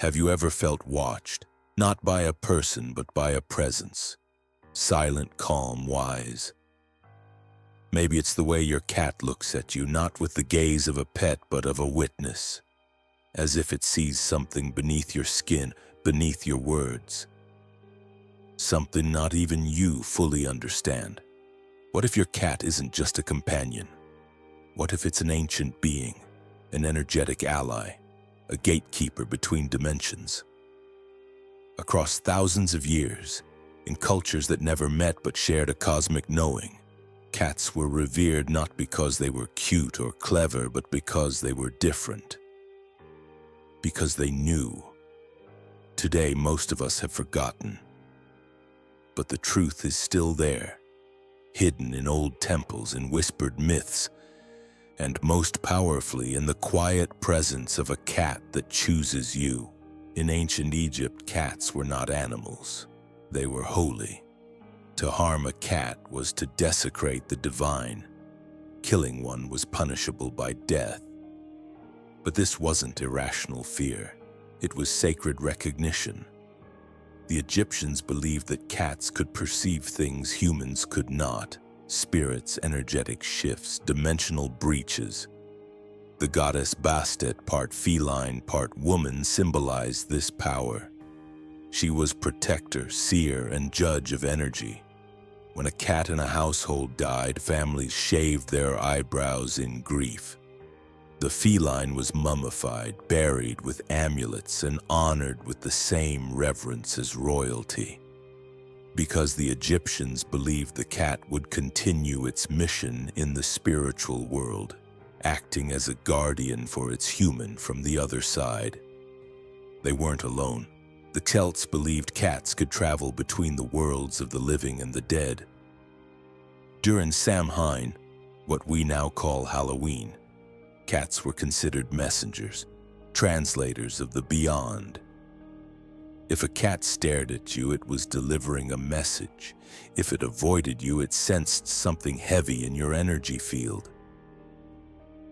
Have you ever felt watched, not by a person but by a presence? Silent, calm, wise. Maybe it's the way your cat looks at you, not with the gaze of a pet but of a witness, as if it sees something beneath your skin, beneath your words. Something not even you fully understand. What if your cat isn't just a companion? What if it's an ancient being, an energetic ally, a gatekeeper between dimensions? Across thousands of years, in cultures that never met but shared a cosmic knowing, cats were revered not because they were cute or clever, but because they were different. Because they knew. Today, most of us have forgotten. But the truth is still there, hidden in old temples and whispered myths, and most powerfully in the quiet presence of a cat that chooses you. In ancient Egypt, cats were not animals. They were holy. To harm a cat was to desecrate the divine. Killing one was punishable by death. But this wasn't irrational fear. It was sacred recognition. The Egyptians believed that cats could perceive things humans could not. Spirits, energetic shifts, dimensional breaches. The goddess Bastet, part feline, part woman, symbolized this power. She was protector, seer, and judge of energy. When a cat in a household died, families shaved their eyebrows in grief. The feline was mummified, buried with amulets, and honored with the same reverence as royalty. Because the Egyptians believed the cat would continue its mission in the spiritual world, acting as a guardian for its human from the other side. They weren't alone. The Celts believed cats could travel between the worlds of the living and the dead. During Samhain, what we now call Halloween, cats were considered messengers, translators of the beyond. If a cat stared at you, it was delivering a message. If it avoided you, it sensed something heavy in your energy field.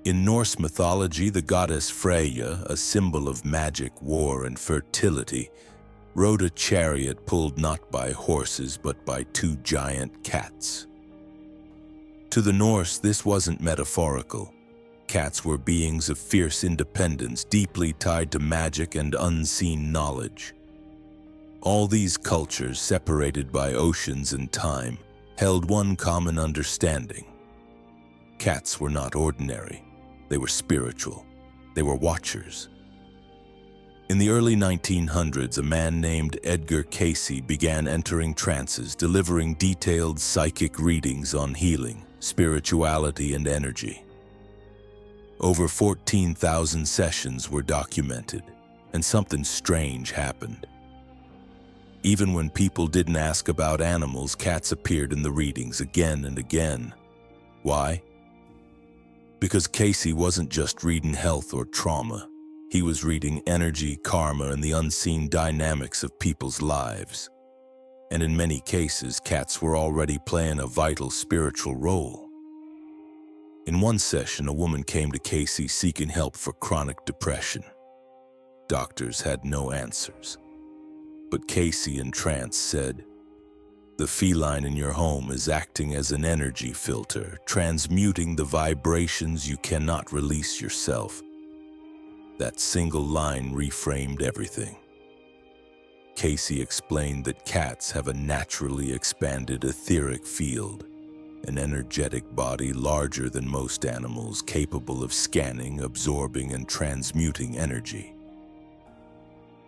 In Norse mythology, the goddess Freyja, a symbol of magic, war, and fertility, rode a chariot pulled not by horses but by two giant cats. To the Norse, this wasn't metaphorical. Cats were beings of fierce independence, deeply tied to magic and unseen knowledge. All these cultures, separated by oceans and time, held one common understanding. Cats were not ordinary. They were spiritual. They were watchers. In the early 1900s, a man named Edgar Cayce began entering trances, delivering detailed psychic readings on healing, spirituality, and energy. Over 14,000 sessions were documented, and something strange happened. Even when people didn't ask about animals, cats appeared in the readings again and again. Why? Because Cayce wasn't just reading health or trauma. He was reading energy, karma, and the unseen dynamics of people's lives. And in many cases, cats were already playing a vital spiritual role. In one session, a woman came to Cayce seeking help for chronic depression. Doctors had no answers. But Cayce, in trance, said, "The feline in your home is acting as an energy filter, transmuting the vibrations you cannot release yourself." That single line reframed everything. Cayce explained that cats have a naturally expanded etheric field, an energetic body larger than most animals, capable of scanning, absorbing, and transmuting energy.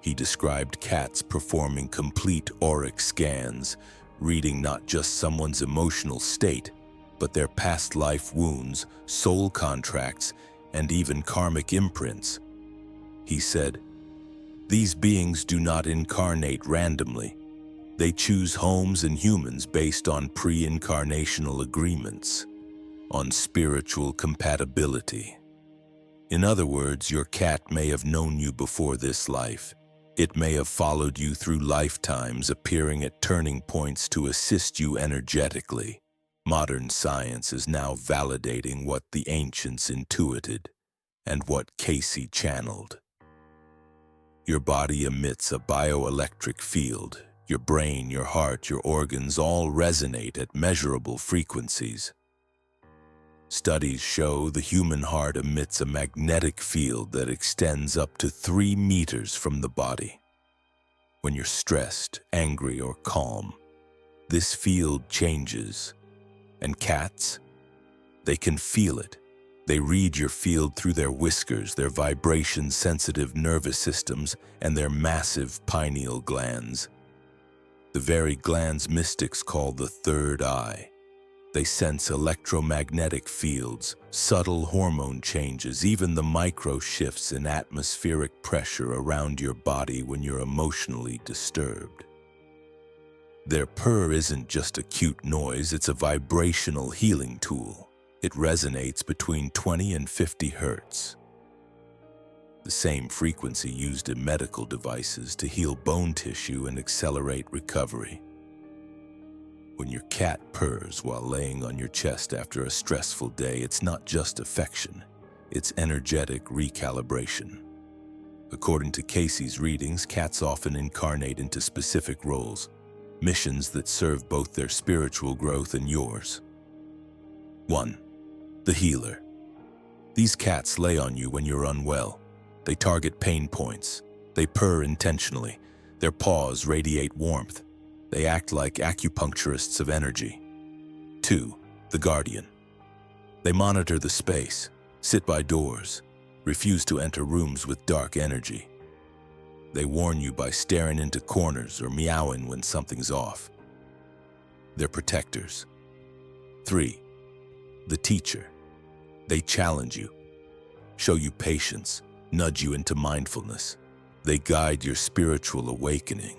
He described cats performing complete auric scans, reading not just someone's emotional state, but their past life wounds, soul contracts, and even karmic imprints. He said, "These beings do not incarnate randomly. They choose homes and humans based on pre-incarnational agreements, on spiritual compatibility. In other words, your cat may have known you before this life. It may have followed you through lifetimes, appearing at turning points to assist you energetically. Modern science is now validating what the ancients intuited and what Cayce channeled." Your body emits a bioelectric field. Your brain, your heart, your organs all resonate at measurable frequencies. Studies show the human heart emits a magnetic field that extends up to 3 meters from the body. When you're stressed, angry, or calm, this field changes. And cats? They can feel it. They read your field through their whiskers, their vibration-sensitive nervous systems, and their massive pineal glands. The very glands mystics call the third eye. They sense electromagnetic fields, subtle hormone changes, even the micro shifts in atmospheric pressure around your body when you're emotionally disturbed. Their purr isn't just a cute noise, it's a vibrational healing tool. It resonates between 20 and 50 hertz. The same frequency used in medical devices to heal bone tissue and accelerate recovery. When your cat purrs while laying on your chest after a stressful day, it's not just affection, it's energetic recalibration. According to Cayce's readings, cats often incarnate into specific roles, missions that serve both their spiritual growth and yours. 1. The healer. These cats lay on you when you're unwell. They target pain points. They purr intentionally. Their paws radiate warmth. They act like acupuncturists of energy. 2. The guardian. They monitor the space, sit by doors, refuse to enter rooms with dark energy. They warn you by staring into corners or meowing when something's off. They're protectors. 3. The teacher. They challenge you, show you patience, nudge you into mindfulness. They guide your spiritual awakening,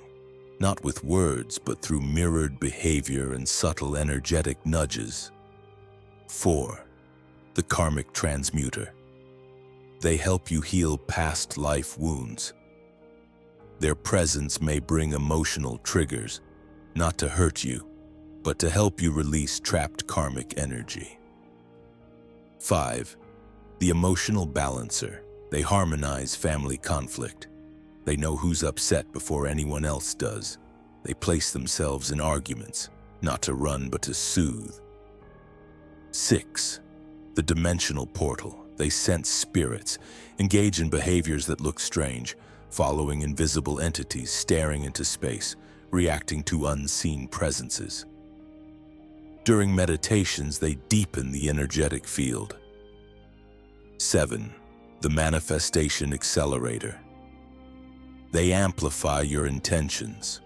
not with words, but through mirrored behavior and subtle energetic nudges. 4. The karmic transmuter. They help you heal past life wounds. Their presence may bring emotional triggers, not to hurt you, but to help you release trapped karmic energy. 5. The emotional balancer. They harmonize family conflict. They know who's upset before anyone else does. They place themselves in arguments, not to run but to soothe. 6. The dimensional portal. They sense spirits, engage in behaviors that look strange, following invisible entities, staring into space, reacting to unseen presences. During meditations, they deepen the energetic field. 7. The manifestation accelerator. They amplify your intentions.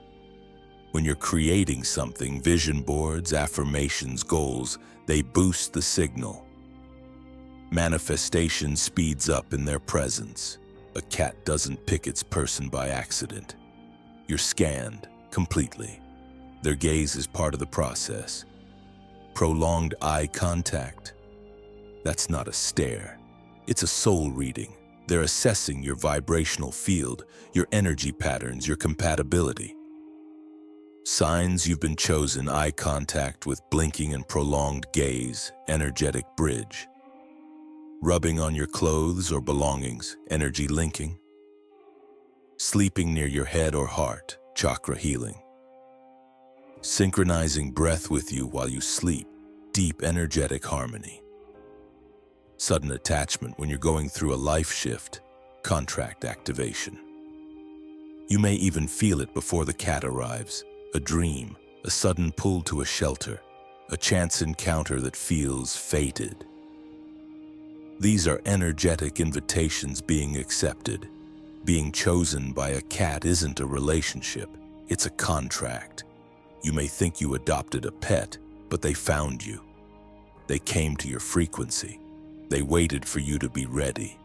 When you're creating something, vision boards, affirmations, goals, they boost the signal. Manifestation speeds up in their presence. A cat doesn't pick its person by accident. You're scanned completely. Their gaze is part of the process. Prolonged eye contact. That's not a stare. It's a soul reading. They're assessing your vibrational field, your energy patterns, your compatibility. Signs you've been chosen: eye contact with blinking and prolonged gaze, energetic bridge. Rubbing on your clothes or belongings, energy linking. Sleeping near your head or heart, chakra healing. Synchronizing breath with you while you sleep, deep energetic harmony. Sudden attachment when you're going through a life shift, contract activation. You may even feel it before the cat arrives, a dream, a sudden pull to a shelter, a chance encounter that feels fated. These are energetic invitations being accepted. Being chosen by a cat isn't a relationship, it's a contract. You may think you adopted a pet, but they found you. They came to your frequency. They waited for you to be ready.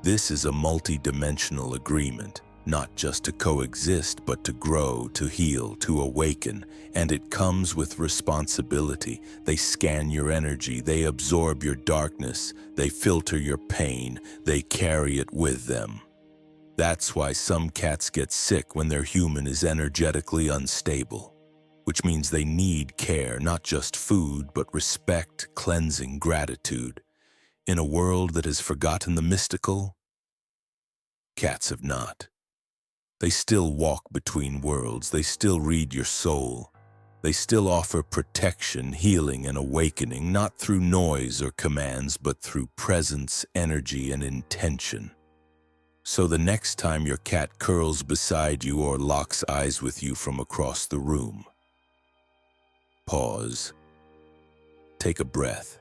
This is a multi-dimensional agreement, not just to coexist, but to grow, to heal, to awaken, and it comes with responsibility. They scan your energy, they absorb your darkness, they filter your pain, they carry it with them. That's why some cats get sick when their human is energetically unstable, which means they need care, not just food, but respect, cleansing, gratitude. In a world that has forgotten the mystical, Cats have not. They still walk between worlds. They still read your soul. They still offer protection, healing, and awakening, not through noise or commands, but through presence, energy, and intention. So the next time your cat curls beside you or locks eyes with you from across the room, pause, take a breath,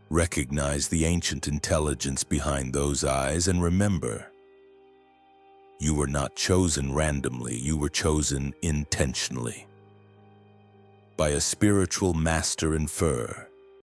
recognize the ancient intelligence behind those eyes, and remember, you were not chosen randomly, you were chosen intentionally by a spiritual master in fur.